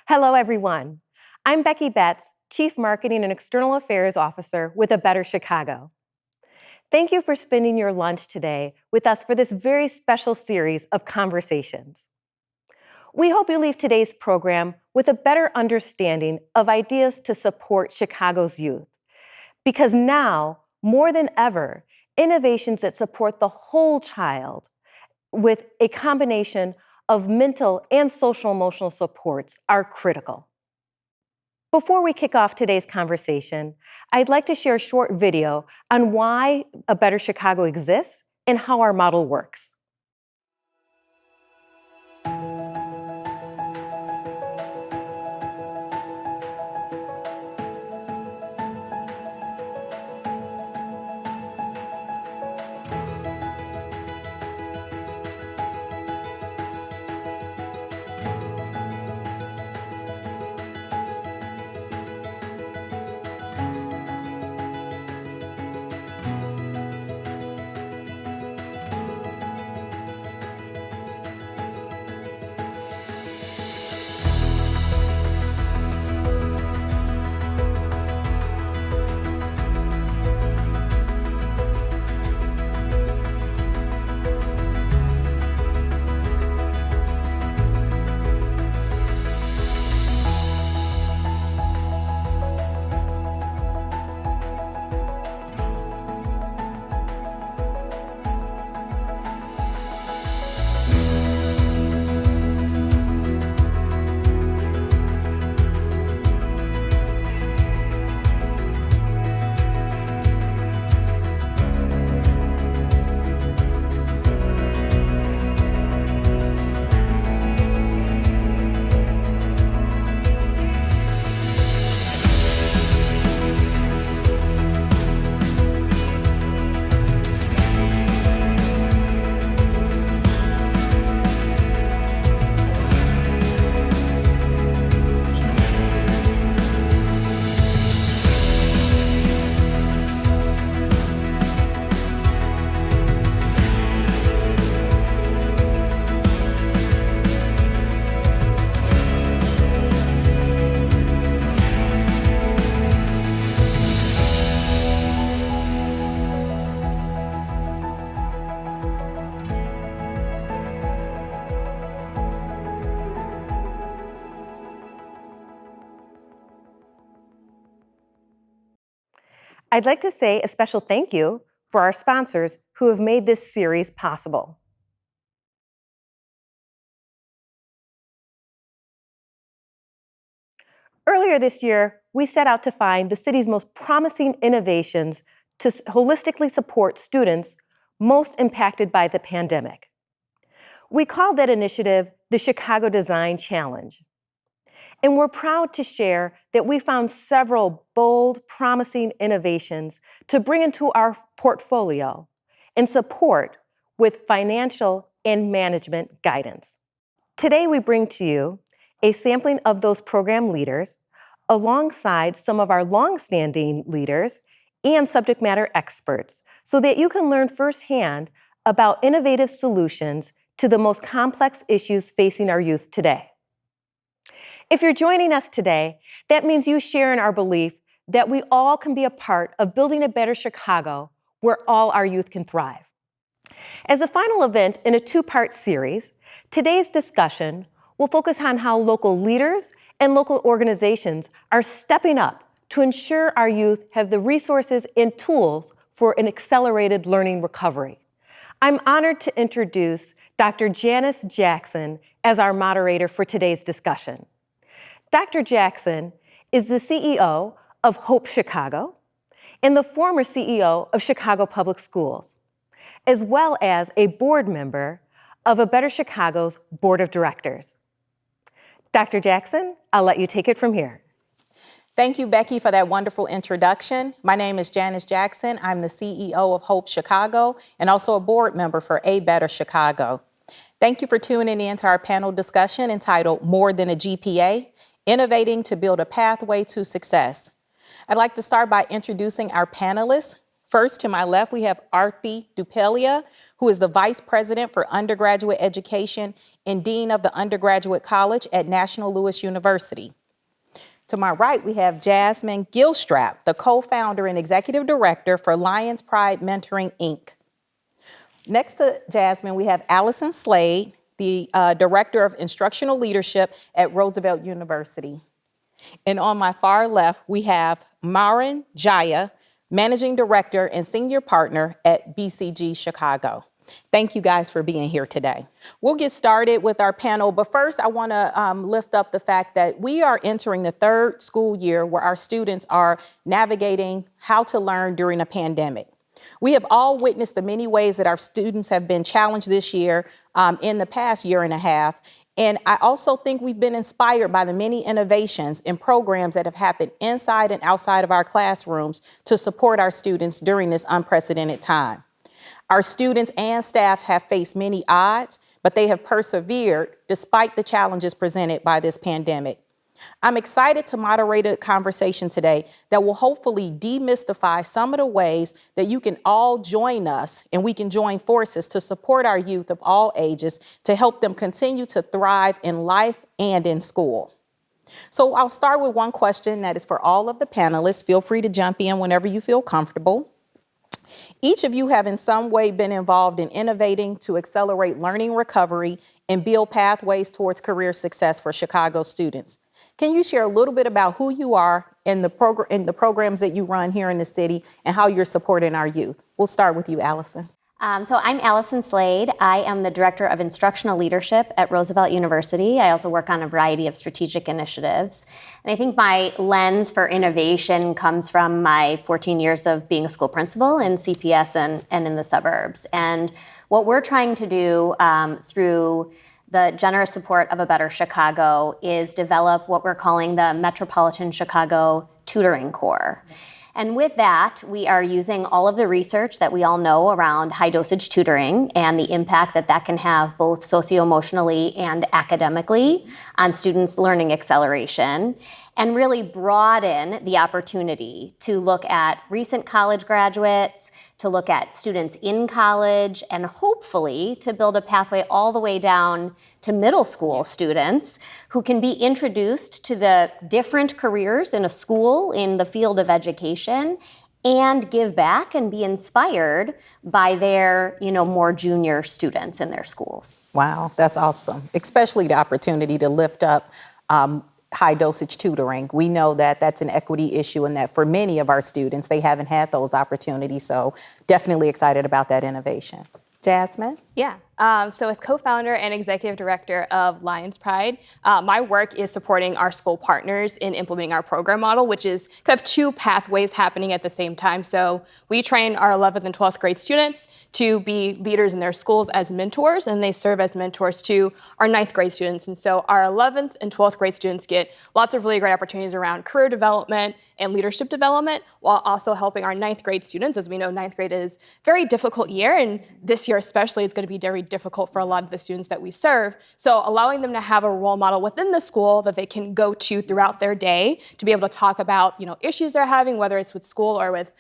Hello, everyone. I'm Becky Betts, Chief Marketing and External Affairs Officer with A Better Chicago. Thank you for spending your lunch today with us for this very special series of conversations. We hope you leave today's program with a better understanding of ideas to support Chicago's youth. Because now, more than ever, innovations that support the whole child with a combination of mental and social-emotional supports are critical. Before we kick off today's conversation, I'd like to share a short video on why A Better Chicago exists and how our model works. I'd like to say a special thank you for our sponsors who have made this series possible. Earlier this year, we set out to find the city's most promising innovations to holistically support students most impacted by the pandemic. We called that initiative the Chicago Design Challenge. And we're proud to share that we found several bold, promising innovations to bring into our portfolio and support with financial and management guidance. Today, we bring to you a sampling of those program leaders alongside some of our longstanding leaders and subject matter experts so that you can learn firsthand about innovative solutions to the most complex issues facing our youth today. If you're joining us today, that means you share in our belief that we all can be a part of building a better Chicago where all our youth can thrive. As a final event in a two-part series, today's discussion will focus on how local leaders and local organizations are stepping up to ensure our youth have the resources and tools for an accelerated learning recovery. I'm honored to introduce Dr. Janice Jackson as our moderator for today's discussion. Dr. Jackson is the CEO of Hope Chicago and the former CEO of Chicago Public Schools, as well as a board member of A Better Chicago's Board of Directors. Dr. Jackson, I'll let you take it from here. Thank you, Becky, for that wonderful introduction. My name is Janice Jackson. I'm the CEO of Hope Chicago and also a board member for A Better Chicago. Thank you for tuning in to our panel discussion entitled More Than a GPA, Innovating to Build a Pathway to Success. I'd like to start by introducing our panelists. First, to my left, we have Aarti Dhupelia, who is the Vice President for Undergraduate Education and Dean of the Undergraduate College at National Louis University. To my right, we have Jasmine Gilstrap, the co-founder and executive director for Lions Pride Mentoring, Inc. Next to Jasmine, we have Allison Slade, the Director of Instructional Leadership at Roosevelt University. And on my far left, we have Marin, Gjaja, Managing Director and Senior Partner at BCG Chicago. Thank you guys for being here today. We'll get started with our panel, but first I want to lift up the fact that we are entering the third school year where our students are navigating how to learn during a pandemic. We have all witnessed the many ways that our students have been challenged this year in the past year and a half. And I also think we've been inspired by the many innovations and programs that have happened inside and outside of our classrooms to support our students during this unprecedented time. Our students and staff have faced many odds, but they have persevered despite the challenges presented by this pandemic. I'm excited to moderate a conversation today that will hopefully demystify some of the ways that you can all join us and we can join forces to support our youth of all ages to help them continue to thrive in life and in school. So I'll start with one question that is for all of the panelists. Feel free to jump in whenever you feel comfortable. Each of you have in some way been involved in innovating to accelerate learning recovery and build pathways towards career success for Chicago students. Can you share a little bit about who you are in the programs that you run here in the city and how you're supporting our youth? We'll start with you, Allison. So I'm Allison Slade. I am the Director of Instructional Leadership at Roosevelt University. I also work on a variety of strategic initiatives. And I think my lens for innovation comes from my 14 years of being a school principal in CPS and in the suburbs. And what we're trying to do through the generous support of A Better Chicago is develop what we're calling the Metropolitan Chicago Tutoring Corps. And with that, we are using all of the research that we all know around high dosage tutoring and the impact that that can have both socio-emotionally and academically on students' learning acceleration, and really broaden the opportunity to look at recent college graduates, to look at students in college, and hopefully to build a pathway all the way down to middle school students who can be introduced to the different careers in a school in the field of education and give back and be inspired by their, more junior students in their schools. Wow, that's awesome, especially the opportunity to lift up high dosage tutoring. We know that that's an equity issue and that for many of our students, they haven't had those opportunities. So definitely excited about that innovation. Jasmine? Yeah. So as co-founder and executive director of Lions Pride, my work is supporting our school partners in implementing our program model, which is kind of two pathways happening at the same time. So we train our 11th and 12th grade students to be leaders in their schools as mentors, and they serve as mentors to our 9th grade students. And so our 11th and 12th grade students get lots of really great opportunities around career development and leadership development, while also helping our 9th grade students. As we know, 9th grade is a very difficult year, and this year especially is going to be very difficult for a lot of the students that we serve. So allowing them to have a role model within the school that they can go to throughout their day to be able to talk about, issues they're having, whether it's with school or with,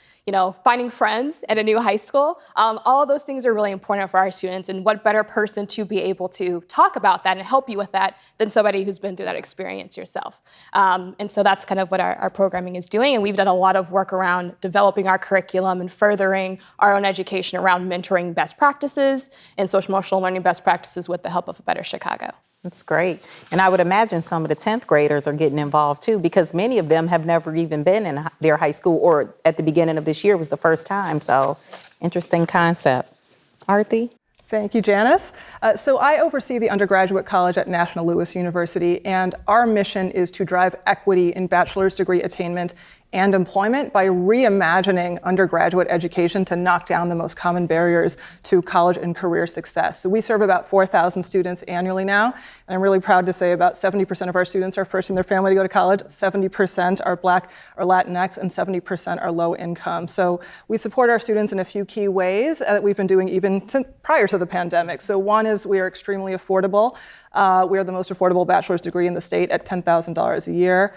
finding friends at a new high school. All of those things are really important for our students, and what better person to be able to talk about that and help you with that than somebody who's been through that experience yourself. And so that's kind of what our programming is doing, and we've done a lot of work around developing our curriculum and furthering our own education around mentoring best practices and social-emotional learning best practices with the help of A Better Chicago. That's great. And I would imagine some of the 10th graders are getting involved too, because many of them have never even been in their high school, or at the beginning of this year was the first time. So interesting concept. Aarti? Thank you, Janice. So I oversee the undergraduate college at National Louis University, and our mission is to drive equity in bachelor's degree attainment and employment by reimagining undergraduate education to knock down the most common barriers to college and career success. So we serve about 4,000 students annually now, and I'm really proud to say about 70% of our students are first in their family to go to college, 70% are Black or Latinx, and 70% are low income. So we support our students in a few key ways that we've been doing even since prior to the pandemic. So one is we are extremely affordable. We are the most affordable bachelor's degree in the state at $10,000 a year.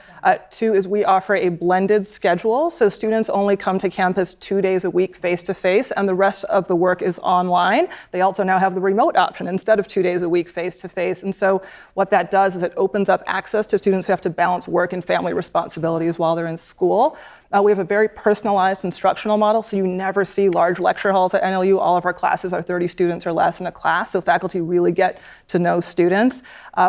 2 is we offer a blended schedule, so students only come to campus 2 days a week face-to-face, and the rest of the work is online. They also now have the remote option instead of 2 days a week face-to-face, and so what that does is it opens up access to students who have to balance work and family responsibilities while they're in school. We have a very personalized instructional model, so you never see large lecture halls at NLU. All of our classes are 30 students or less in a class, so faculty really get to know students.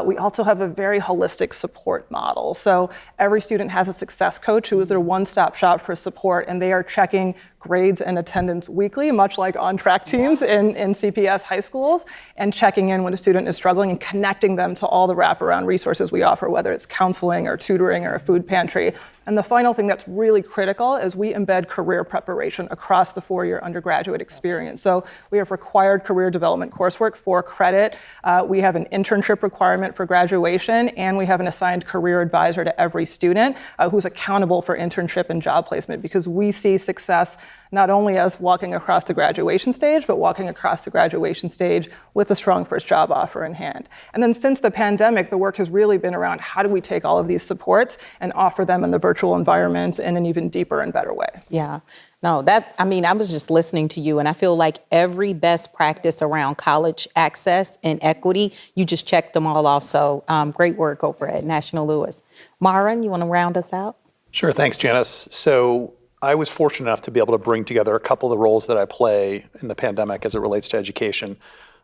We also have a very holistic support model. So every student has a success coach who is their one-stop shop for support, and they are checking grades and attendance weekly, much like on-track teams in CPS high schools, and checking in when a student is struggling and connecting them to all the wraparound resources we offer, whether it's counseling or tutoring or a food pantry. And the final thing that's really critical is we embed career preparation across the 4-year undergraduate experience. So we have required career development coursework for credit. We have an internship requirement for graduation, and we have an assigned career advisor to every student who's accountable for internship and job placement, because we see success not only as walking across the graduation stage, but walking across the graduation stage with a strong first job offer in hand. And then since the pandemic, the work has really been around how do we take all of these supports and offer them in the virtual environment in an even deeper and better way. Yeah. No, I was just listening to you, and I feel like every best practice around college access and equity, you just checked them all off. So great work over at National Louis. Marin, you want to round us out? Sure, thanks, Janice. So I was fortunate enough to be able to bring together a couple of the roles that I play in the pandemic as it relates to education.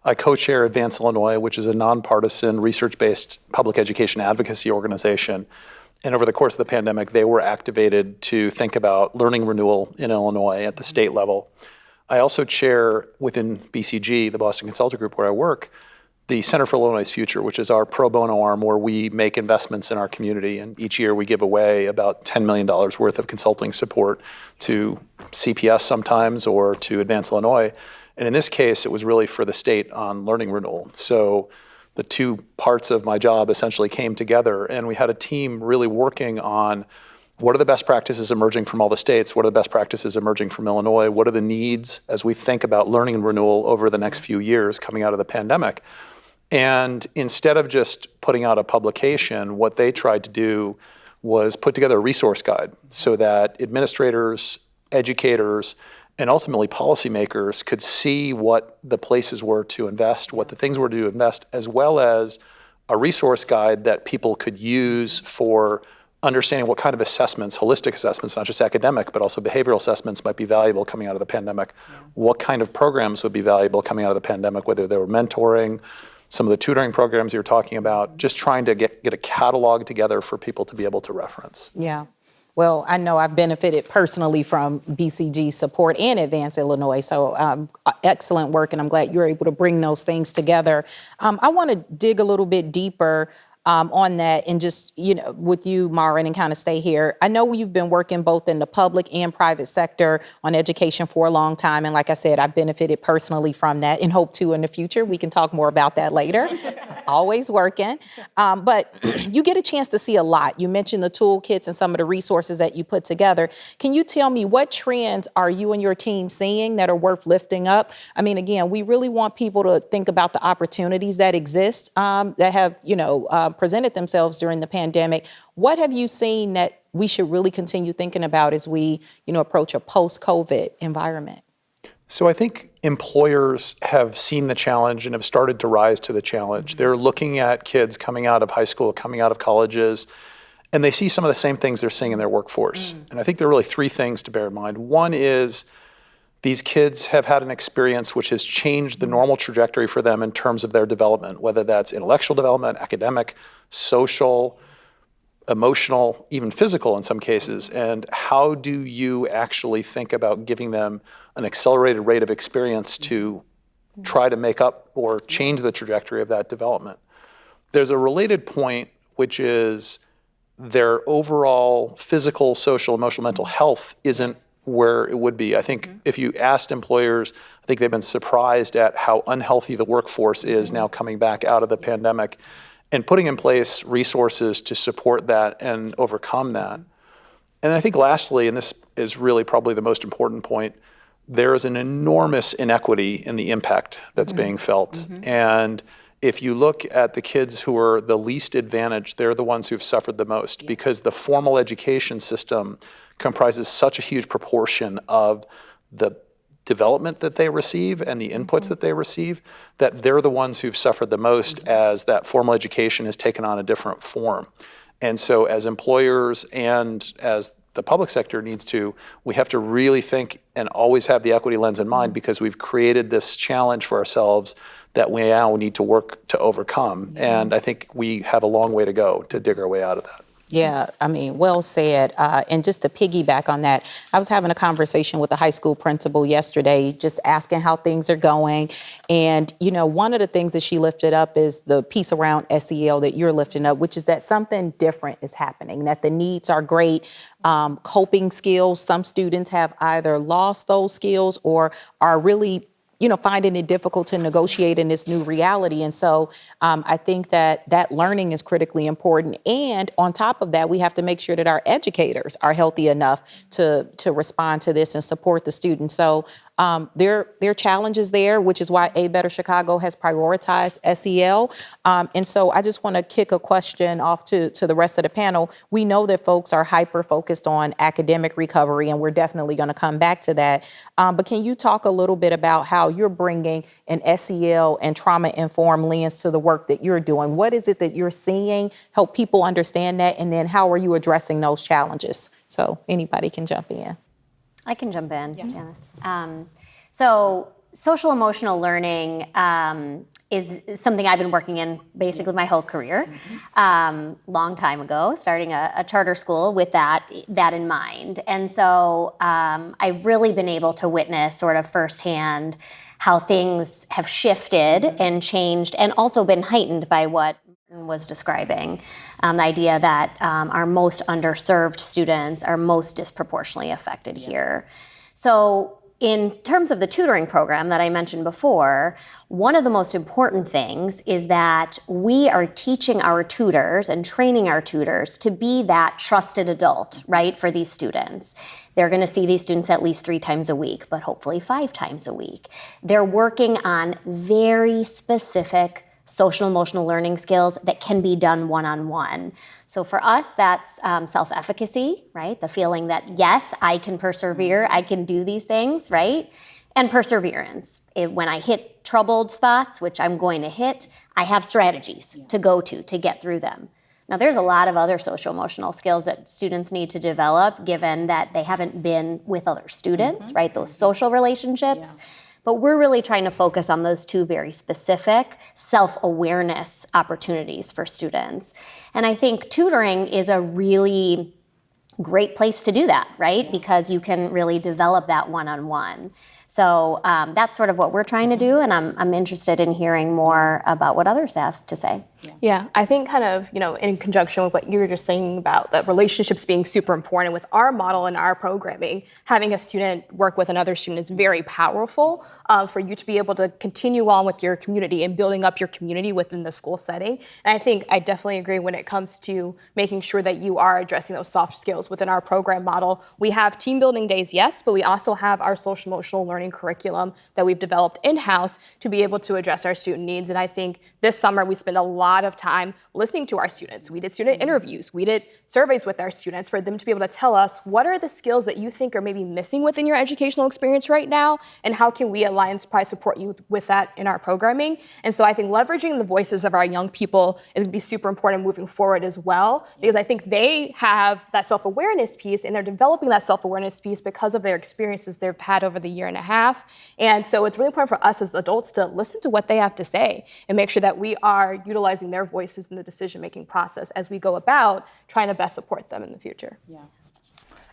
I co-chair Advance Illinois, which is a nonpartisan, research-based public education advocacy organization. And over the course of the pandemic, they were activated to think about learning renewal in Illinois at the state level. I also chair within BCG, the Boston Consulting Group where I work, the Center for Illinois' Future, which is our pro bono arm where we make investments in our community. And each year we give away about $10 million worth of consulting support to CPS sometimes or to Advance Illinois. And in this case, it was really for the state on learning renewal. So the two parts of my job essentially came together, and we had a team really working on what are the best practices emerging from all the states, what are the best practices emerging from Illinois, what are the needs as we think about learning and renewal over the next few years coming out of the pandemic. And instead of just putting out a publication, what they tried to do was put together a resource guide so that administrators, educators, and ultimately policymakers could see what the places were to invest, what the things were to invest, as well as a resource guide that people could use for understanding what kind of assessments, holistic assessments, not just academic, but also behavioral assessments might be valuable coming out of the pandemic. What kind of programs would be valuable coming out of the pandemic, whether they were mentoring, some of the tutoring programs you're talking about, just trying to get a catalog together for people to be able to reference. Yeah. Well, I know I've benefited personally from BCG support and Advance Illinois, so excellent work, and I'm glad you're able to bring those things together. I want to dig a little bit deeper on that and just, with you, Marin, and kind of stay here. I know you've been working both in the public and private sector on education for a long time. And like I said, I've benefited personally from that and hope to in the future. We can talk more about that later. Always working. But you get a chance to see a lot. You mentioned the toolkits and some of the resources that you put together. Can you tell me what trends are you and your team seeing that are worth lifting up? I mean, again, we really want people to think about the opportunities that exist that have, presented themselves during the pandemic. What have you seen that we should really continue thinking about as we, approach a post-COVID environment? So I think employers have seen the challenge and have started to rise to the challenge. They're looking at kids coming out of high school, coming out of colleges, and they see some of the same things they're seeing in their workforce. And I think there are really three things to bear in mind. One is these kids have had an experience which has changed the normal trajectory for them in terms of their development, whether that's intellectual development, academic, social, emotional, even physical in some cases. And how do you actually think about giving them an accelerated rate of experience to try to make up or change the trajectory of that development? There's a related point, which is their overall physical, social, emotional, mental health isn't where it would be. I think if you asked employers, I think they've been surprised at how unhealthy the workforce is now coming back out of the pandemic, and putting in place resources to support that and overcome that. And I think lastly, and this is really probably the most important point, there is an enormous inequity in the impact that's being felt. And if you look at the kids who are the least advantaged, they're the ones who've suffered the most because the formal education system comprises such a huge proportion of the development that they receive and the inputs that they receive, that they're the ones who've suffered the most as that formal education has taken on a different form. And so as employers and as the public sector needs to, we have to really think and always have the equity lens in mind because we've created this challenge for ourselves that we now need to work to overcome. And I think we have a long way to go to dig our way out of that. Yeah, I mean, well said. And just to piggyback on that, I was having a conversation with the high school principal yesterday, just asking how things are going. And, you know, one of the things that she lifted up is the piece around SEL that you're lifting up, which is that something different is happening, that the needs are great. Coping skills, some students have either lost those skills or are really finding it difficult to negotiate in this new reality. And so I think that learning is critically important. And on top of that, we have to make sure that our educators are healthy enough to respond to this and support the students. So there are challenges there, which is why A Better Chicago has prioritized SEL. And so I just want to kick a question off to the rest of the panel. We know that folks are hyper-focused on academic recovery, and we're definitely going to come back to that. But can you talk a little bit about how you're bringing an SEL and trauma-informed lens to the work that you're doing? What is it that you're seeing? Help people understand that, and then how are you addressing those challenges? So anybody can jump in. I can jump in, Janice. So social emotional learning is something I've been working in basically my whole career. Long time ago, starting a charter school with that in mind. And so I've really been able to witness sort of firsthand how things have shifted and changed and also been heightened by what was describing, the idea that our most underserved students are most disproportionately affected here. So in terms of the tutoring program that I mentioned before, one of the most important things is that we are teaching our tutors and training our tutors to be that trusted adult, right, for these students. They're going to see these students at least 3 times a week, but hopefully 5 times a week. They're working on very specific social emotional learning skills that can be done one-on-one. So for us, that's self-efficacy, right? The feeling that, yes, I can persevere, I can do these things, right? And perseverance. When I hit troubled spots, which I'm going to hit, I have strategies to go to get through them. Now, there's a lot of other social emotional skills that students need to develop, given that they haven't been with other students, right? Those social relationships. But we're really trying to focus on those 2 very specific self-awareness opportunities for students. And I think tutoring is a really great place to do that, right? Because you can really develop that one-on-one. So that's sort of what we're trying to do, and I'm interested in hearing more about what others have to say. Yeah, I think kind of, in conjunction with what you were just saying about the relationships being super important with our model and our programming, having a student work with another student is very powerful for you to be able to continue on with your community and building up your community within the school setting. And I think I definitely agree when it comes to making sure that you are addressing those soft skills within our program model. We have team building days, yes, but we also have our social emotional learning curriculum that we've developed in-house to be able to address our student needs. And I think this summer we spent a lot of time listening to our students. We did student interviews. We did surveys with our students for them to be able to tell us what are the skills that you think are maybe missing within your educational experience right now, and how can we at Lions Pride support you with that in our programming. And so I think leveraging the voices of our young people is going to be super important moving forward as well, because I think they have that self-awareness piece, and they're developing that self-awareness piece because of their experiences they've had over the year and a half. And so it's really important for us as adults to listen to what they have to say and make sure that we are utilizing their voices in the decision-making process as we go about trying to best support them in the future. Yeah.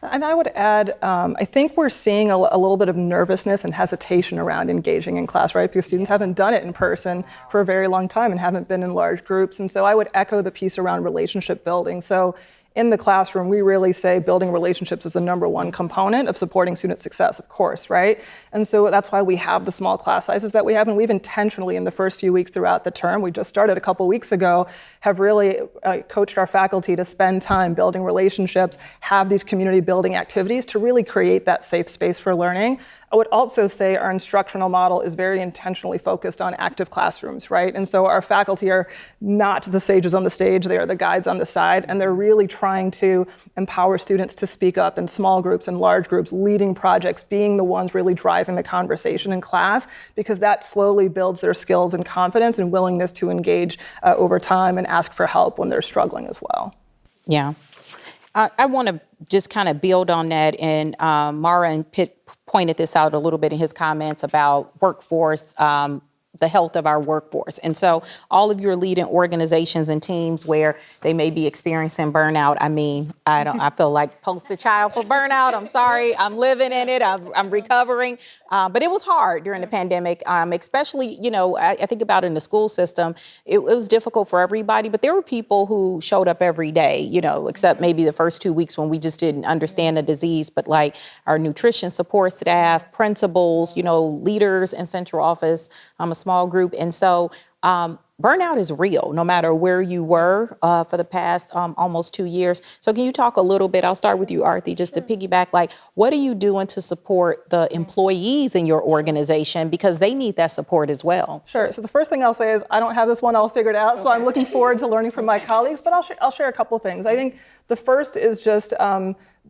And I would add, I think we're seeing a little bit of nervousness and hesitation around engaging in class, right? Because students haven't done it in person for a very long time and haven't been in large groups. And so I would echo the piece around relationship building. So in the classroom, we really say building relationships is the #1 component of supporting student success, of course, right? And so that's why we have the small class sizes that we have, and we've intentionally, in the first few weeks throughout the term, we just started a couple weeks ago, have really coached our faculty to spend time building relationships, have these community building activities to really create that safe space for learning. I would also say our instructional model is very intentionally focused on active classrooms, right? And so our faculty are not the sages on the stage, they are the guides on the side, and they're really trying to empower students to speak up in small groups and large groups, leading projects, being the ones really driving the conversation in class, because that slowly builds their skills and confidence and willingness to engage over time and ask for help when they're struggling as well. Yeah. I want to just kind of build on that, and Marin pointed this out a little bit in his comments about workforce, the health of our workforce. And so all of you are leading organizations and teams where they may be experiencing burnout. I mean, I feel like poster child for burnout. I'm sorry, I'm living in it, I'm recovering. But it was hard during the pandemic, especially, I think about in the school system, it was difficult for everybody, but there were people who showed up every day, except maybe the first 2 weeks when we just didn't understand the disease, but like our nutrition support staff, principals, leaders in central office, a small group. And so burnout is real, no matter where you were for the past almost 2 years. So can you talk a little bit, I'll start with you, Aarti, just to piggyback, like, what are you doing to support the employees in your organization? Because they need that support as well. Sure. So the first thing I'll say is I don't have this one all figured out, so I'm looking forward to learning from my colleagues, but I'll share a couple things. I think the first is just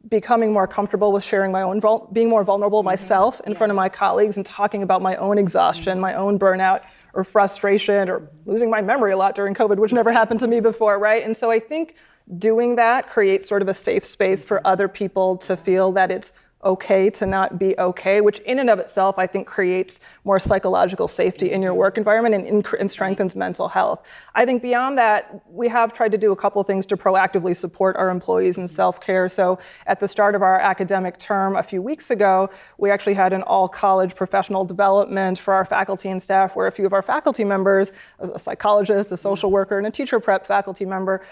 becoming more comfortable with sharing my own, being more vulnerable myself in front of my colleagues and talking about my own exhaustion, my own burnout or frustration or losing my memory a lot during COVID, which never happened to me before, right? And so I think doing that creates sort of a safe space for other people to feel that it's okay to not be okay, which in and of itself, I think creates more psychological safety in your work environment and strengthens mental health. I think beyond that, we have tried to do a couple of things to proactively support our employees in self-care. So at the start of our academic term a few weeks ago, we actually had an all-college professional development for our faculty and staff where a few of our faculty members, a psychologist, a social worker, and a teacher prep faculty member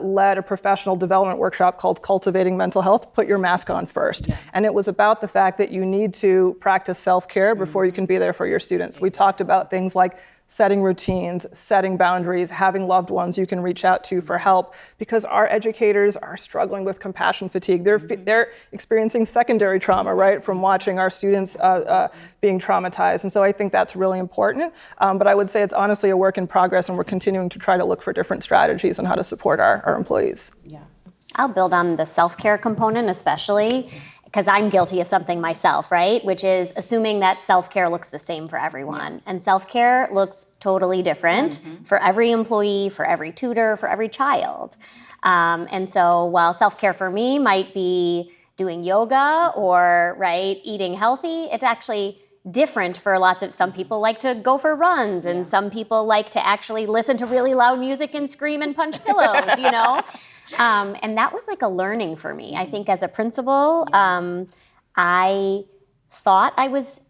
led a professional development workshop called Cultivating Mental Health, Put Your Mask On First. And it was about the fact that you need to practice self-care before you can be there for your students. We talked about things like setting routines, setting boundaries, having loved ones you can reach out to for help, because our educators are struggling with compassion fatigue. They're experiencing secondary trauma, right, from watching our students being traumatized. And so I think that's really important. But I would say it's honestly a work in progress, and we're continuing to try to look for different strategies on how to support our employees. Yeah. I'll build on the self-care component especially, because I'm guilty of something myself, right? Which is assuming that self-care looks the same for everyone. Yeah. And self-care looks totally different for every employee, for every tutor, for every child. And so while self-care for me might be doing yoga or, right, eating healthy, it's actually different for some people like to go for runs, and some people like to actually listen to really loud music and scream and punch pillows, And that was like a learning for me. I think as a principal, I thought I was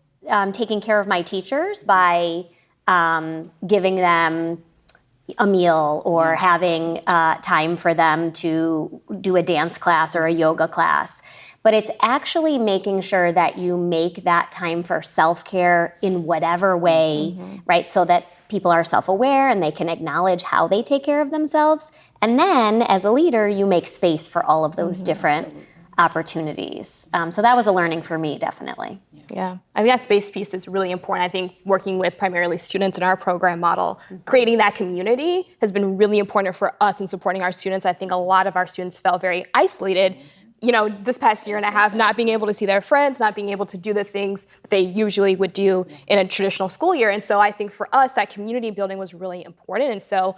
taking care of my teachers by giving them a meal or having time for them to do a dance class or a yoga class. But it's actually making sure that you make that time for self-care in whatever way, right? So that people are self-aware and they can acknowledge how they take care of themselves. And then, as a leader, you make space for all of those different opportunities. So that was a learning for me, definitely. Yeah, I think that space piece is really important. I think working with primarily students in our program model, creating that community has been really important for us in supporting our students. I think a lot of our students felt very isolated, this past year and a half, not being able to see their friends, not being able to do the things that they usually would do in a traditional school year. And so I think for us, that community building was really important. And so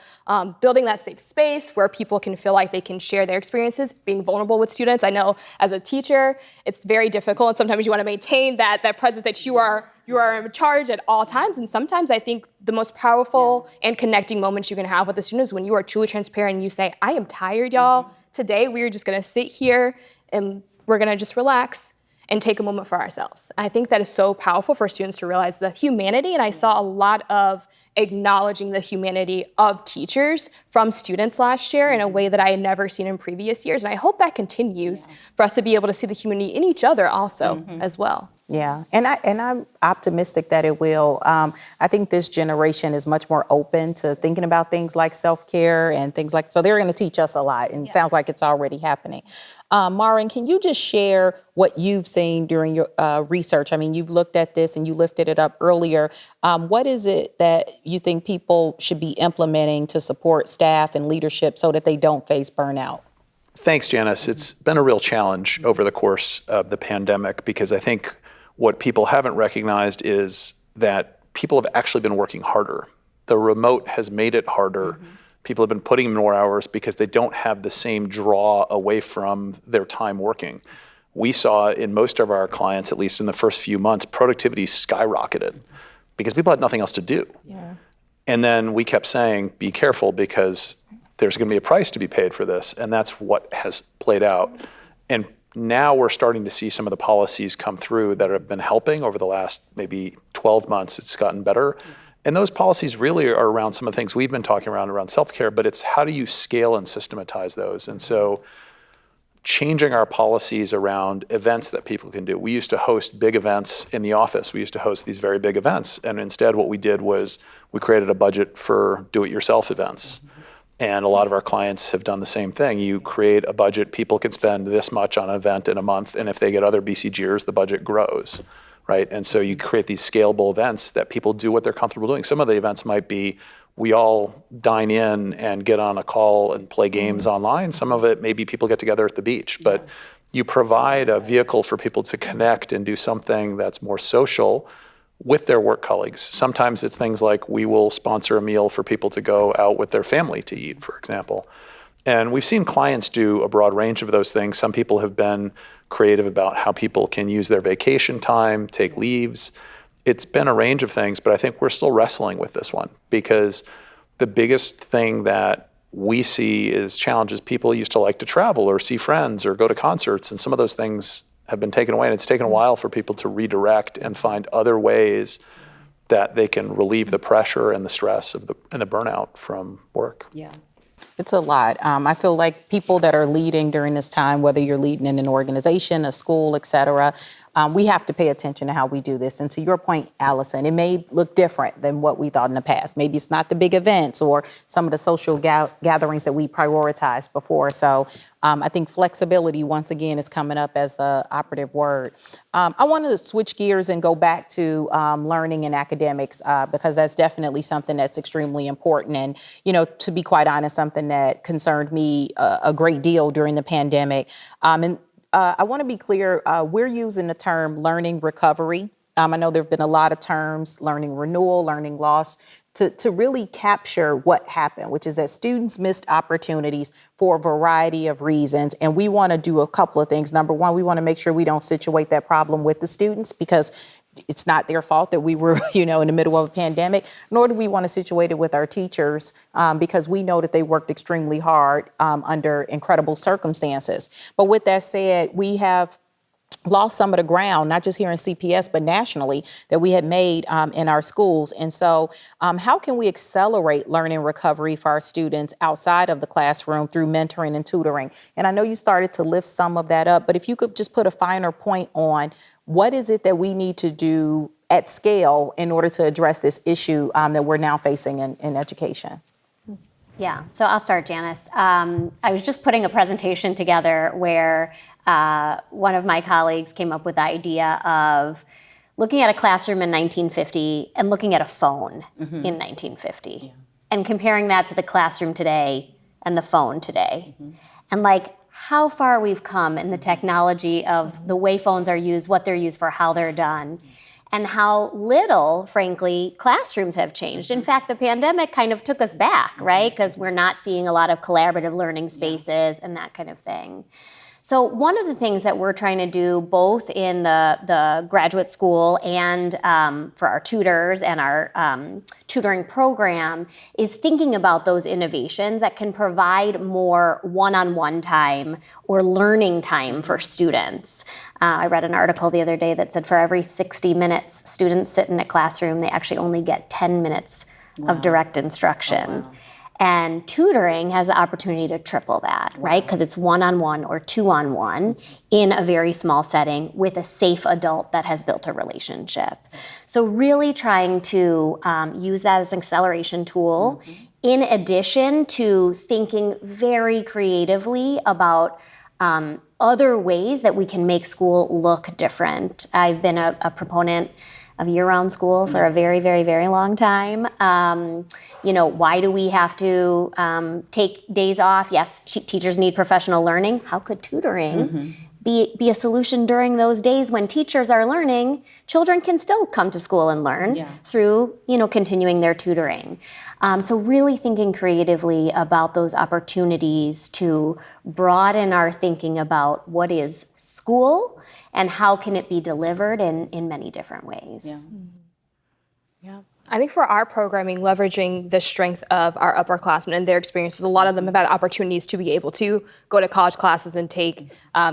building that safe space where people can feel like they can share their experiences, being vulnerable with students. I know as a teacher, it's very difficult. And sometimes you want to maintain that presence that you are in charge at all times. And sometimes I think the most powerful and connecting moments you can have with the students is when you are truly transparent and you say, I am tired, y'all. Today, we are just going to sit here and we're going to just relax and take a moment for ourselves. I think that is so powerful for students to realize the humanity, and I saw a lot of acknowledging the humanity of teachers from students last year in a way that I had never seen in previous years. And I hope that continues for us to be able to see the humanity in each other also as well. Yeah, and I'm optimistic that it will. I think this generation is much more open to thinking about things like self-care and things like, so they're going to teach us a lot, and it sounds like it's already happening. Marin, can you just share what you've seen during your research? I mean, you've looked at this and you lifted it up earlier. What is it that you think people should be implementing to support staff and leadership so that they don't face burnout? Thanks, Janice. It's been a real challenge over the course of the pandemic, because I think what people haven't recognized is that people have actually been working harder. The remote has made it harder. People have been putting in more hours because they don't have the same draw away from their time working. We saw in most of our clients, at least in the first few months, productivity skyrocketed because people had nothing else to do. Yeah. And then we kept saying, be careful, because there's going to be a price to be paid for this. And that's what has played out. And now we're starting to see some of the policies come through that have been helping over the last maybe 12 months. It's gotten better. And those policies really are around some of the things we've been talking around self-care, but it's how do you scale and systematize those? And so changing our policies around events that people can do. We used to host big events in the office. We used to host these very big events. And instead what we did was we created a budget for do-it-yourself events. And a lot of our clients have done the same thing. You create a budget, people can spend this much on an event in a month, and if they get other BCGers, the budget grows, right? And so you create these scalable events that people do what they're comfortable doing. Some of the events might be, we all dine in and get on a call and play games online. Some of it, maybe people get together at the beach, but you provide a vehicle for people to connect and do something that's more social with their work colleagues. Sometimes it's things like we will sponsor a meal for people to go out with their family to eat, for example. And we've seen clients do a broad range of those things. Some people have been creative about how people can use their vacation time, take leaves. It's been a range of things, but I think we're still wrestling with this one, because the biggest thing that we see is challenges. People used to like to travel or see friends or go to concerts, and some of those things have been taken away, and it's taken a while for people to redirect and find other ways that they can relieve the pressure and the stress of and the burnout from work. Yeah. It's a lot. I feel like people that are leading during this time, whether you're leading in an organization, a school, et cetera, we have to pay attention to how we do this. And to your point, Allison, it may look different than what we thought in the past. Maybe it's not the big events or some of the social gatherings that we prioritized before. So I think flexibility, once again, is coming up as the operative word. I want to switch gears and go back to learning and academics, because that's definitely something that's extremely important. And, you know, to be quite honest, something that concerned me a great deal during the pandemic. I want to be clear, we're using the term learning recovery. I know there have been a lot of terms, learning renewal, learning loss, to really capture what happened, which is that students missed opportunities for a variety of reasons. And we want to do a couple of things. Number one, we want to make sure we don't situate that problem with the students, because it's not their fault that we were, in the middle of a pandemic, nor do we want to situate it with our teachers, because we know that they worked extremely hard under incredible circumstances. But with that said, we have lost some of the ground, not just here in CPS, but nationally, that we had made in our schools. And so how can we accelerate learning recovery for our students outside of the classroom through mentoring and tutoring? And I know you started to lift some of that up, but if you could just put a finer point on what is it that we need to do at scale in order to address this issue that we're now facing in education? Yeah, so I'll start, Janice. I was just putting a presentation together where one of my colleagues came up with the idea of looking at a classroom in 1950 and looking at a phone in 1950 and comparing that to the classroom today and the phone today. And like how far we've come in the technology of the way phones are used, what they're used for, how they're done, and how little, frankly, classrooms have changed. In fact, the pandemic kind of took us back, right? Because we're not seeing a lot of collaborative learning spaces and that kind of thing. So one of the things that we're trying to do both in the graduate school and for our tutors and our tutoring program is thinking about those innovations that can provide more one-on-one time or learning time for students. I read an article the other day that said for every 60 minutes students sit in a classroom, they actually only get 10 minutes of direct instruction. And tutoring has the opportunity to triple that, right? Because it's one-on-one or two-on-one in a very small setting with a safe adult that has built a relationship. So really trying to use that as an acceleration tool in addition to thinking very creatively about other ways that we can make school look different. I've been a proponent of year-round school for a very, very, very long time. Why do we have to take days off? Yes, teachers need professional learning. How could tutoring be a solution during those days when teachers are learning? Children can still come to school and learn through, continuing their tutoring. So really thinking creatively about those opportunities to broaden our thinking about what is school and how can it be delivered in many different ways. Yeah. I think for our programming, leveraging the strength of our upperclassmen and their experiences, a lot of them have had opportunities to be able to go to college classes and take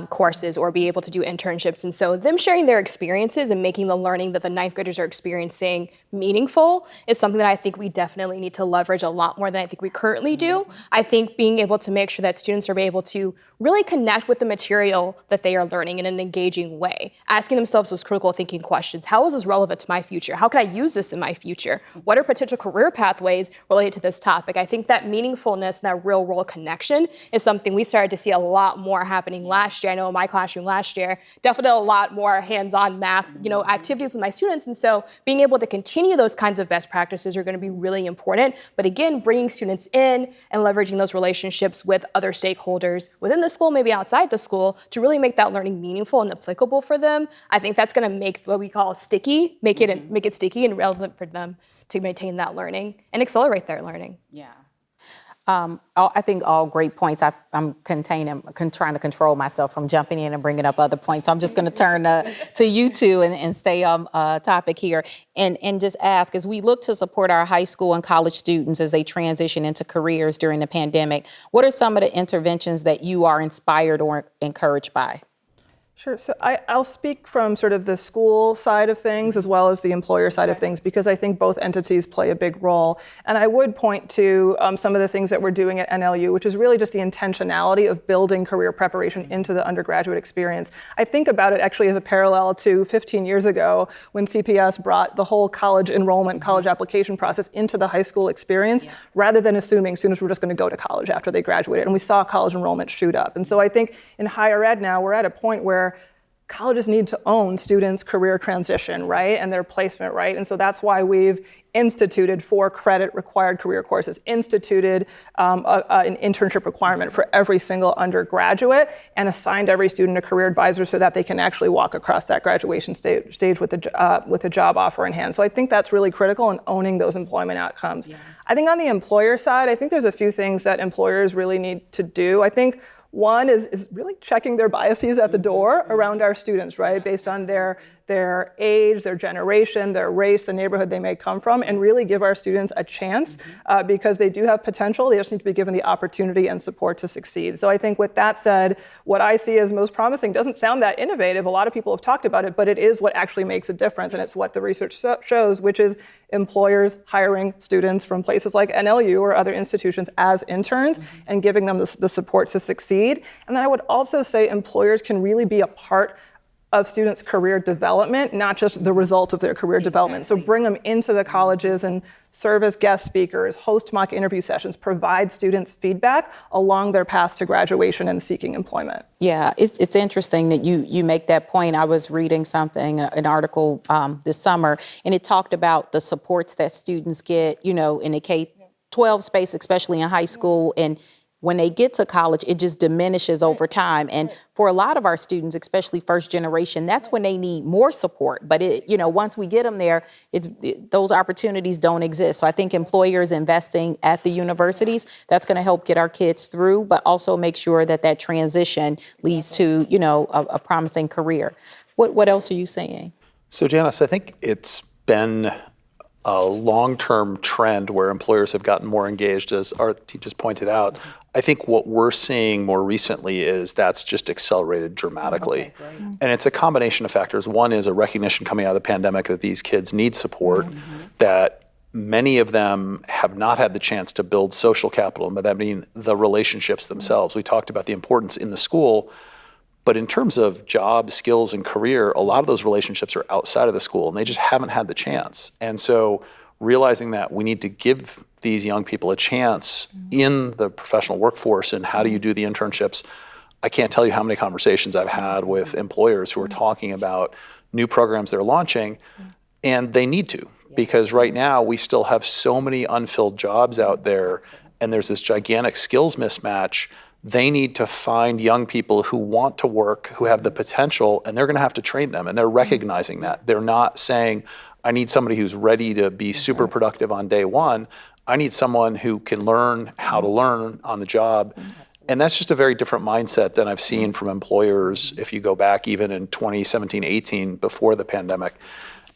courses or be able to do internships. And so them sharing their experiences and making the learning that the ninth graders are experiencing meaningful is something that I think we definitely need to leverage a lot more than I think we currently do. I think being able to make sure that students are able to really connect with the material that they are learning in an engaging way, asking themselves those critical thinking questions. How is this relevant to my future? How can I use this in my future? What are potential career pathways related to this topic? I think that meaningfulness and that real world connection is something we started to see a lot more happening last year. I know in my classroom last year, definitely a lot more hands-on math, activities with my students. And so being able to continue those kinds of best practices are going to be really important. But again, bringing students in and leveraging those relationships with other stakeholders within the school, maybe outside the school, to really make that learning meaningful and applicable for them. I think that's going to make what we call sticky, make it sticky and relevant for them to maintain that learning and accelerate their learning. Yeah. I think all great points. I'm trying to control myself from jumping in and bringing up other points. So I'm just going to turn to you two and stay on topic here and just ask, as we look to support our high school and college students as they transition into careers during the pandemic, what are some of the interventions that you are inspired or encouraged by? Sure. So I'll speak from sort of the school side of things as well as the employer side of things, because I think both entities play a big role. And I would point to some of the things that we're doing at NLU, which is really just the intentionality of building career preparation into the undergraduate experience. I think about it actually as a parallel to 15 years ago when CPS brought the whole college enrollment, college application process into the high school experience, rather than assuming students were just going to go to college after they graduated. And we saw college enrollment shoot up. And so I think in higher ed now, we're at a point where colleges need to own students' career transition, right, and their placement, right? And so that's why we've instituted 4 credit required career courses, instituted an internship requirement for every single undergraduate, and assigned every student a career advisor so that they can actually walk across that graduation stage with a job offer in hand. So I think that's really critical in owning those employment outcomes. Yeah. I think on the employer side, I think there's a few things that employers really need to do. I think one is really checking their biases at the door around our students, right? Based on their age, their generation, their race, the neighborhood they may come from, and really give our students a chance because they do have potential. They just need to be given the opportunity and support to succeed. So I think with that said, what I see as most promising doesn't sound that innovative. A lot of people have talked about it, but it is what actually makes a difference. And it's what the research shows, which is employers hiring students from places like NLU or other institutions as interns and giving them the support to succeed. And then I would also say employers can really be a part of students' career development, not just the result of their career development. So bring them into the colleges and serve as guest speakers, host mock interview sessions, provide students feedback along their path to graduation and seeking employment. Yeah, it's interesting that you make that point. I was reading an article this summer, and it talked about the supports that students get, in the K-12 space, especially in high school, and when they get to college, it just diminishes over time. And for a lot of our students, especially first generation, that's when they need more support. But once we get them there, those opportunities don't exist. So I think employers investing at the universities, that's going to help get our kids through, but also make sure that transition leads to, a promising career. What else are you saying? So Janice, I think it's been a long-term trend where employers have gotten more engaged, as Aarti just pointed out. I think what we're seeing more recently is that's just accelerated dramatically. And it's a combination of factors. One is a recognition coming out of the pandemic that these kids need support, that many of them have not had the chance to build social capital, but that means the relationships themselves. We talked about the importance in the school, but in terms of job, skills, and career, a lot of those relationships are outside of the school, and they just haven't had the chance. And so realizing that we need to give these young people a chance in the professional workforce, and how do you do the internships? I can't tell you how many conversations I've had with employers who are talking about new programs they're launching, and they need to. Because right now we still have so many unfilled jobs out there, and there's this gigantic skills mismatch. They need to find young people who want to work, who have the potential, and they're going to have to train them. And they're recognizing that. They're not saying, I need somebody who's ready to be super productive on day one. I need someone who can learn how to learn on the job. And that's just a very different mindset than I've seen from employers if you go back even in 2017, 18, before the pandemic.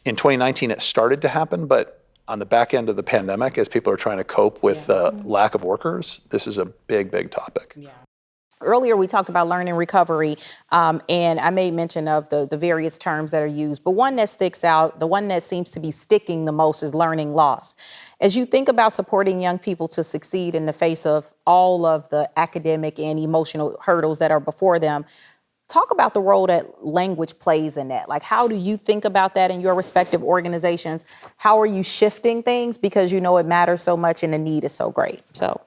In 2019, it started to happen, but on the back end of the pandemic, as people are trying to cope with the lack of workers, this is a big, big topic. Yeah. Earlier, we talked about learning recovery, and I made mention of the various terms that are used, but one that sticks out, the one that seems to be sticking the most, is learning loss. As you think about supporting young people to succeed in the face of all of the academic and emotional hurdles that are before them, talk about the role that language plays in that. Like, how do you think about that in your respective organizations? How are you shifting things? Because you know it matters so much and the need is so great. So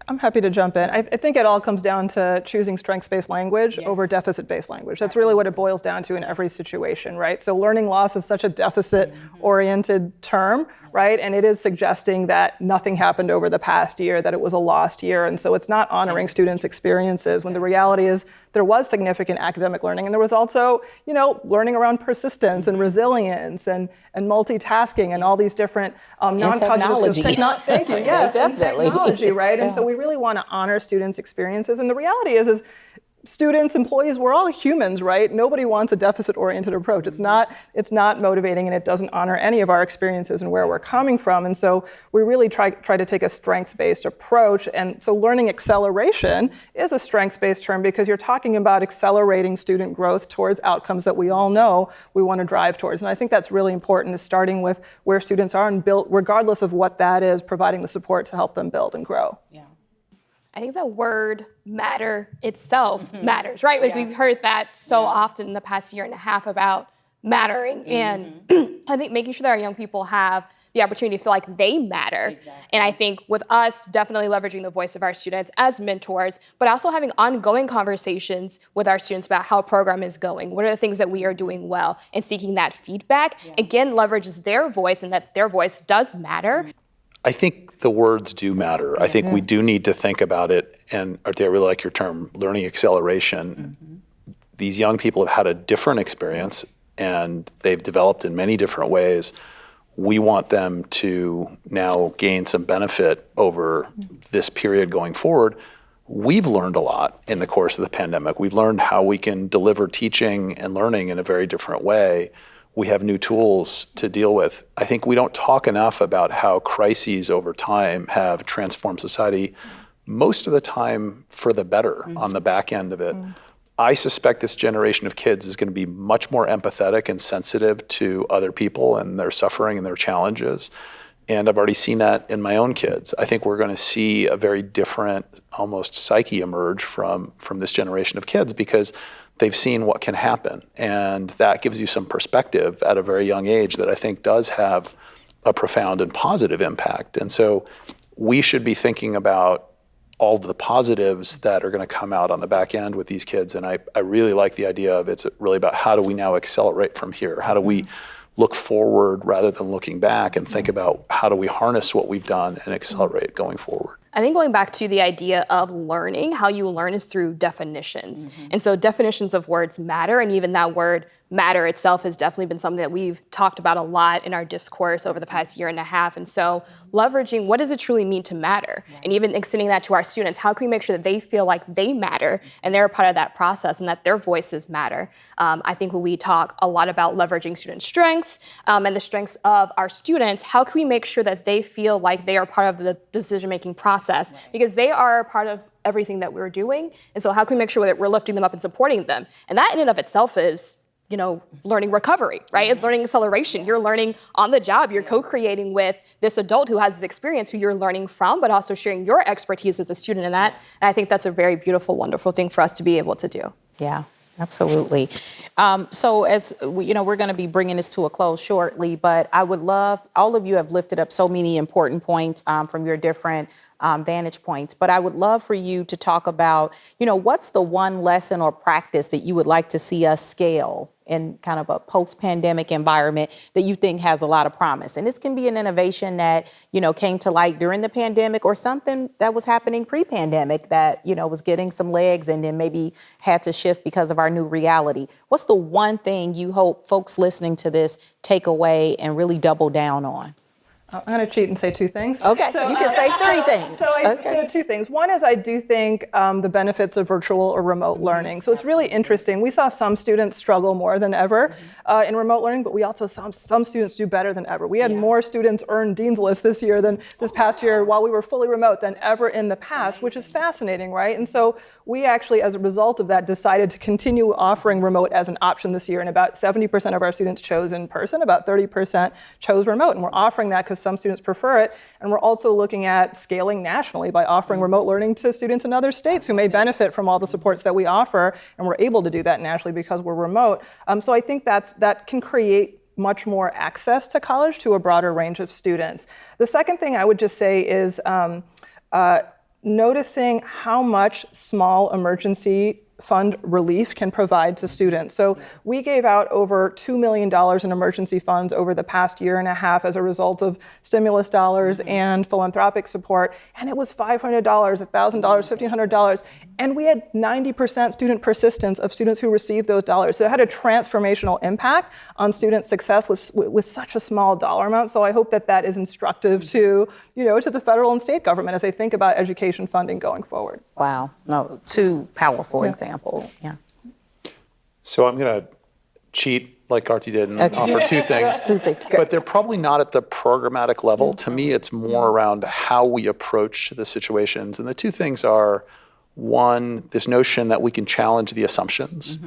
I'm happy to jump in. I think it all comes down to choosing strengths-based language over deficit-based language. That's really what it boils down to in every situation, right? So learning loss is such a deficit-oriented term, right? And it is suggesting that nothing happened over the past year, that it was a lost year. And so it's not honoring students' experiences when the reality is there was significant academic learning. And there was also, learning around persistence and resilience and multitasking and all these different non-cognitive skills. Thank you, yes, Definitely. and technology, right? And so we really want to honor students' experiences. And the reality is students, employees, we're all humans, right? Nobody wants a deficit-oriented approach. It's not motivating, and it doesn't honor any of our experiences and where we're coming from. And so we really try to take a strengths-based approach. And so learning acceleration is a strengths-based term because you're talking about accelerating student growth towards outcomes that we all know we want to drive towards. And I think that's really important, is starting with where students are and build, regardless of what that is, providing the support to help them build and grow. Yeah. I think the word matter itself matters, right? Like we've heard that so often in the past year and a half about mattering. And I think making sure that our young people have the opportunity to feel like they matter. Exactly. And I think with us, definitely leveraging the voice of our students as mentors, but also having ongoing conversations with our students about how a program is going. What are the things that we are doing well? And seeking that feedback, again, leverages their voice, and that their voice does matter. I think the words do matter. I think we do need to think about it. And Aarti, I really like your term, learning acceleration. These young people have had a different experience, and they've developed in many different ways. We want them to now gain some benefit over this period going forward. We've learned a lot in the course of the pandemic. We've learned how we can deliver teaching and learning in a very different way. We have new tools to deal with. I think we don't talk enough about how crises over time have transformed society, most of the time for the better on the back end of it. I suspect this generation of kids is going to be much more empathetic and sensitive to other people and their suffering and their challenges. And I've already seen that in my own kids. I think we're going to see a very different, almost psyche emerge from this generation of kids because they've seen what can happen. And that gives you some perspective at a very young age that I think does have a profound and positive impact. And so we should be thinking about all of the positives that are going to come out on the back end with these kids. And I really like the idea of it's really about how do we now accelerate from here? How do we look forward rather than looking back and think about how do we harness what we've done and accelerate going forward? I think going back to the idea of learning, how you learn is through definitions. And so definitions of words matter, and even that word matter itself has definitely been something that we've talked about a lot in our discourse over the past year and a half. And so leveraging what does it truly mean to matter? And even extending that to our students, how can we make sure that they feel like they matter and they're a part of that process and that their voices matter? I think when we talk a lot about leveraging student strengths and the strengths of our students, how can we make sure that they feel like they are part of the decision-making process? Because they are part of everything that we're doing. And so how can we make sure that we're lifting them up and supporting them? And that in and of itself is learning recovery, right? It's learning acceleration. You're learning on the job. You're co-creating with this adult who has this experience who you're learning from, but also sharing your expertise as a student in that. And I think that's a very beautiful, wonderful thing for us to be able to do. Yeah, absolutely. So as we're going to be bringing this to a close shortly, but I would love, all of you have lifted up so many important points from your different vantage points, but I would love for you to talk about, what's the one lesson or practice that you would like to see us scale in kind of a post-pandemic environment that you think has a lot of promise? And this can be an innovation that, came to light during the pandemic, or something that was happening pre-pandemic that, was getting some legs and then maybe had to shift because of our new reality. What's the one thing you hope folks listening to this take away and really double down on? I'm going to cheat and say two things. Okay, so, you can say three things. So two things. One is I do think the benefits of virtual or remote learning. So it's really interesting. We saw some students struggle more than ever in remote learning, but we also saw some students do better than ever. We had more students earn Dean's List this past year while we were fully remote than ever in the past, which is fascinating, right? And so we actually, as a result of that, decided to continue offering remote as an option this year. And about 70% of our students chose in person, about 30% chose remote. And we're offering that because some students prefer it. And we're also looking at scaling nationally by offering remote learning to students in other states who may benefit from all the supports that we offer. And we're able to do that nationally because we're remote. So I think that can create much more access to college to a broader range of students. The second thing I would just say is noticing how much small emergency fund relief can provide to students. So we gave out over $2 million in emergency funds over the past year and a half as a result of stimulus dollars and philanthropic support. And it was $500, $1,000, $1,500. And we had 90% student persistence of students who received those dollars. So it had a transformational impact on student success with such a small dollar amount. So I hope that is instructive to the federal and state government as they think about education funding going forward. Wow, no, two powerful examples. Yeah. So I'm going to cheat like Aarti did and offer two things. But they're probably not at the programmatic level. To me, it's more around how we approach the situations. And the two things are, one, this notion that we can challenge the assumptions,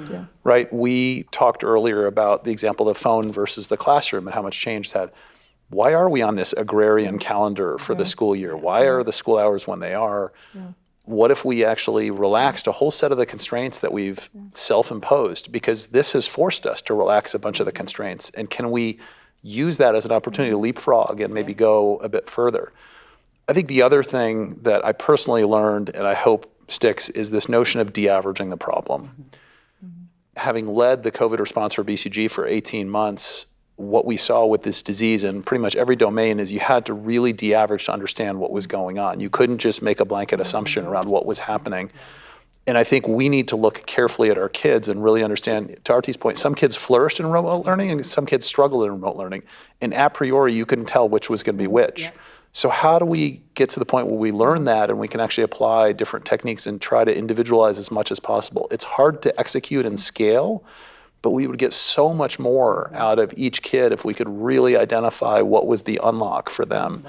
right? We talked earlier about the example of the phone versus the classroom and how much change it's had. Why are we on this agrarian calendar for the school year? Why are the school hours when they are? What if we actually relaxed a whole set of the constraints that we've self-imposed? Because this has forced us to relax a bunch of the constraints. And can we use that as an opportunity to leapfrog and maybe go a bit further? I think the other thing that I personally learned, and I hope sticks, is this notion of de-averaging the problem. Having led the COVID response for BCG for 18 months, what we saw with this disease in pretty much every domain is you had to really de-average to understand what was going on. You couldn't just make a blanket assumption around what was happening. And I think we need to look carefully at our kids and really understand, to Aarti's point, some kids flourished in remote learning and some kids struggled in remote learning. And a priori, you couldn't tell which was going to be which. So how do we get to the point where we learn that and we can actually apply different techniques and try to individualize as much as possible? It's hard to execute and scale, but we would get so much more out of each kid if we could really identify what was the unlock for them.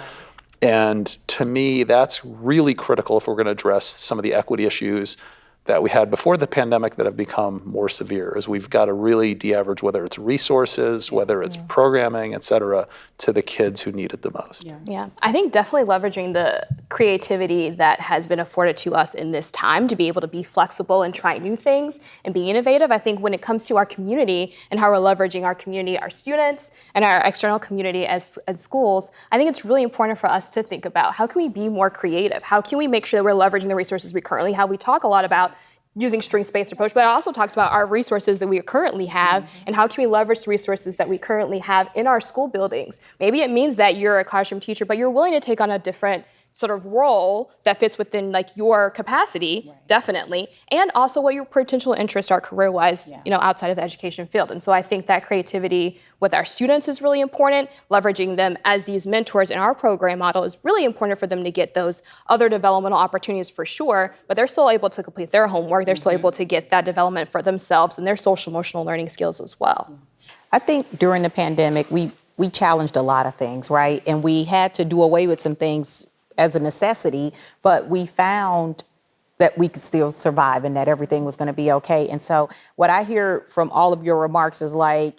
And to me, that's really critical if we're going to address some of the equity issues that we had before the pandemic that have become more severe, is we've got to really de-average, whether it's resources, whether it's programming, et cetera, to the kids who need it the most. Yeah, I think definitely leveraging the creativity that has been afforded to us in this time to be able to be flexible and try new things and be innovative. I think when it comes to our community and how we're leveraging our community, our students, and our external community as schools, I think it's really important for us to think about how can we be more creative? How can we make sure that we're leveraging the resources we currently have? We talk a lot about using strengths-based approach, but it also talks about our resources that we currently have and how can we leverage the resources that we currently have in our school buildings. Maybe it means that you're a classroom teacher, but you're willing to take on a different sort of role that fits within like your capacity, definitely, and also what your potential interests are career-wise, outside of the education field. And so I think that creativity with our students is really important. Leveraging them as these mentors in our program model is really important for them to get those other developmental opportunities for sure, but they're still able to complete their homework. They're still able to get that development for themselves and their social emotional learning skills as well. I think during the pandemic, we challenged a lot of things, right? And we had to do away with some things as a necessity, but we found that we could still survive and that everything was going to be okay. And so what I hear from all of your remarks is like,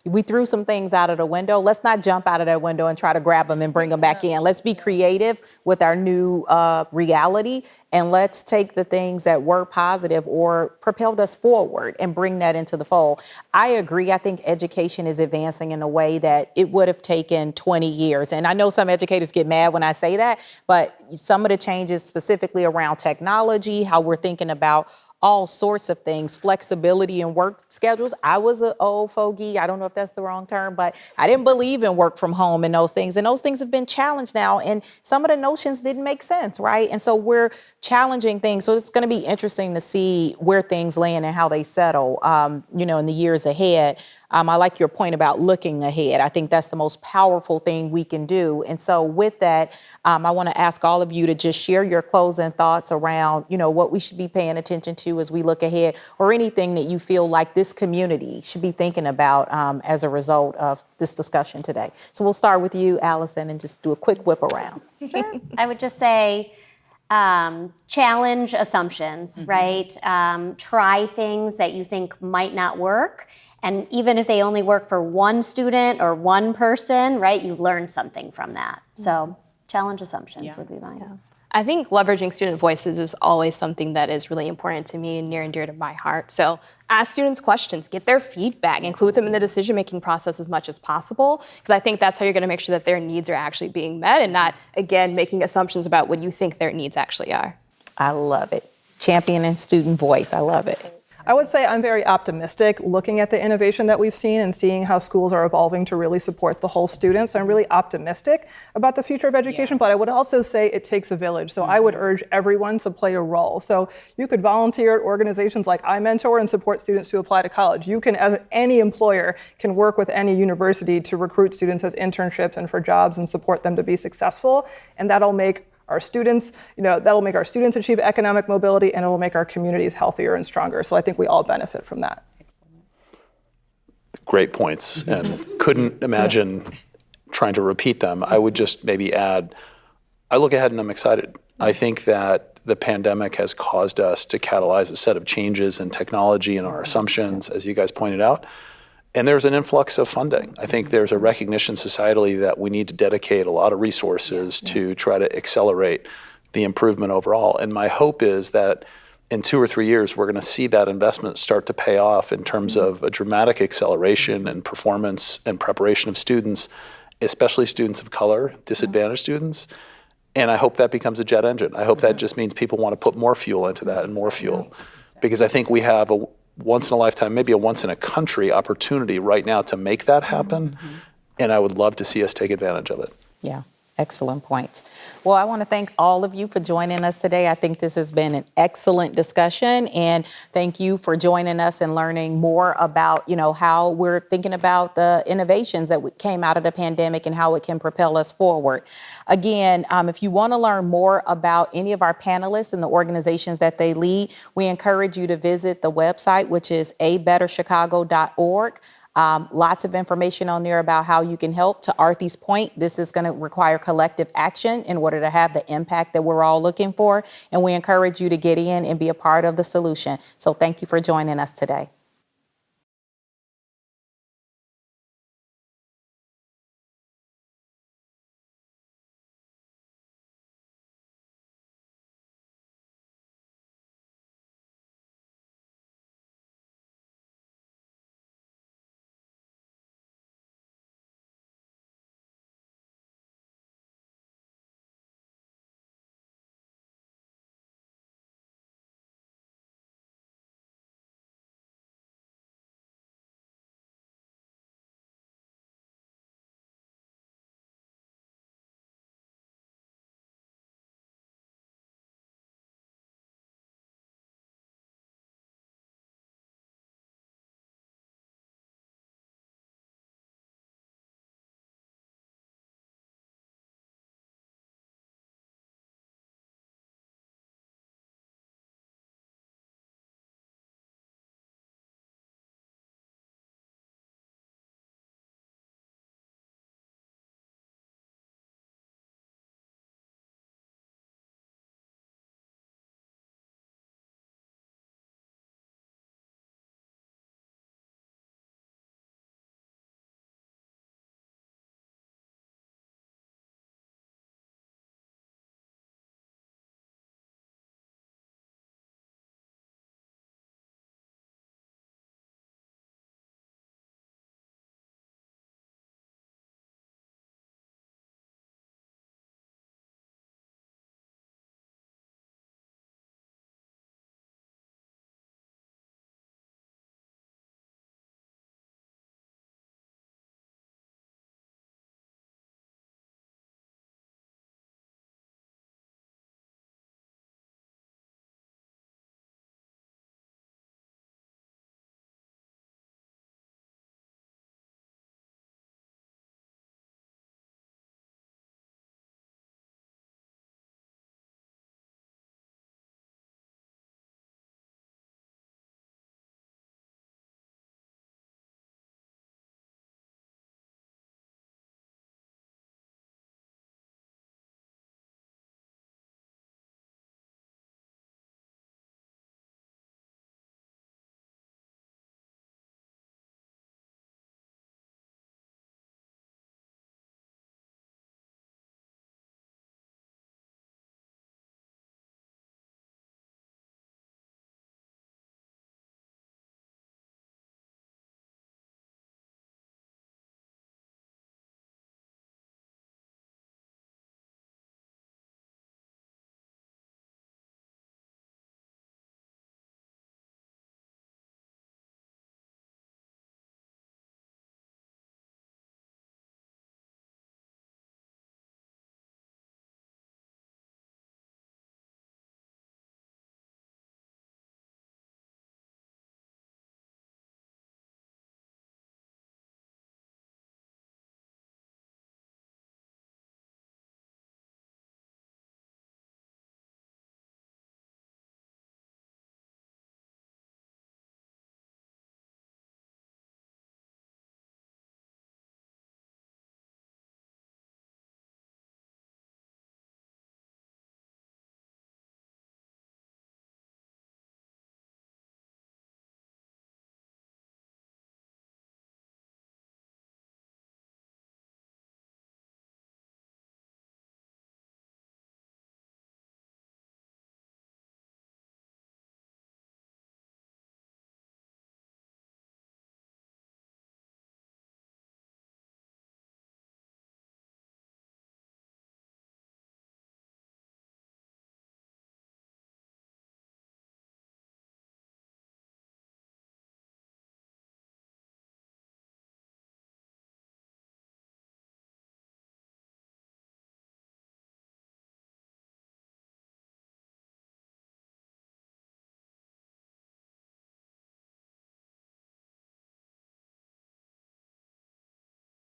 we threw some things out of the window. Let's not jump out of that window and try to grab them and bring them back in. Let's be creative with our new reality, and let's take the things that were positive or propelled us forward and bring that into the fold. I agree. I think education is advancing in a way that it would have taken 20 years. And I know some educators get mad when I say that, but some of the changes specifically around technology, how we're thinking about all sorts of things, flexibility in work schedules. I was an old fogey. I don't know if that's the wrong term, but I didn't believe in work from home and those things. And those things have been challenged now. And some of the notions didn't make sense, right? And so we're challenging things. So it's going to be interesting to see where things land and how they settle, in the years ahead. I like your point about looking ahead. I think that's the most powerful thing we can do. And so with that, I want to ask all of you to just share your closing thoughts around, what we should be paying attention to as we look ahead, or anything that you feel like this community should be thinking about as a result of this discussion today. So we'll start with you, Allison, and just do a quick whip around. Sure. I would just say, challenge assumptions, right? Try things that you think might not work. And even if they only work for one student or one person, right, you've learned something from that. So challenge assumptions would be mine. Yeah. I think leveraging student voices is always something that is really important to me and near and dear to my heart. So ask students questions, get their feedback, include them in the decision-making process as much as possible, because I think that's how you're going to make sure that their needs are actually being met and not, again, making assumptions about what you think their needs actually are. I love it. Championing student voice. I love it. I would say I'm very optimistic looking at the innovation that we've seen and seeing how schools are evolving to really support the whole student. So I'm really optimistic about the future of education, but I would also say it takes a village. So I would urge everyone to play a role. So you could volunteer at organizations like iMentor and support students to apply to college. You can, as any employer, can work with any university to recruit students as internships and for jobs and support them to be successful. And that'll make our students, that'll make our students achieve economic mobility, and it will make our communities healthier and stronger. So I think we all benefit from that. Great points, and couldn't imagine trying to repeat them. I would just maybe add, I look ahead and I'm excited. I think that the pandemic has caused us to catalyze a set of changes in technology and our assumptions, as you guys pointed out. And there's an influx of funding. I think there's a recognition societally that we need to dedicate a lot of resources to try to accelerate the improvement overall. And my hope is that in 2 or 3 years, we're going to see that investment start to pay off in terms of a dramatic acceleration and performance and preparation of students, especially students of color, disadvantaged students. And I hope that becomes a jet engine. I hope that just means people want to put more fuel into that and more fuel. Because I think we have a once in a lifetime, maybe a once in a country opportunity right now to make that happen. And I would love to see us take advantage of it. Yeah, excellent points. Well, I want to thank all of you for joining us today. I think this has been an excellent discussion, and thank you for joining us and learning more about, how we're thinking about the innovations that came out of the pandemic and how it can propel us forward. Again, if you want to learn more about any of our panelists and the organizations that they lead, we encourage you to visit the website, which is abetterchicago.org. Lots of information on there about how you can help. To Aarti's point, this is going to require collective action in order to have the impact that we're all looking for. And we encourage you to get in and be a part of the solution. So thank you for joining us today.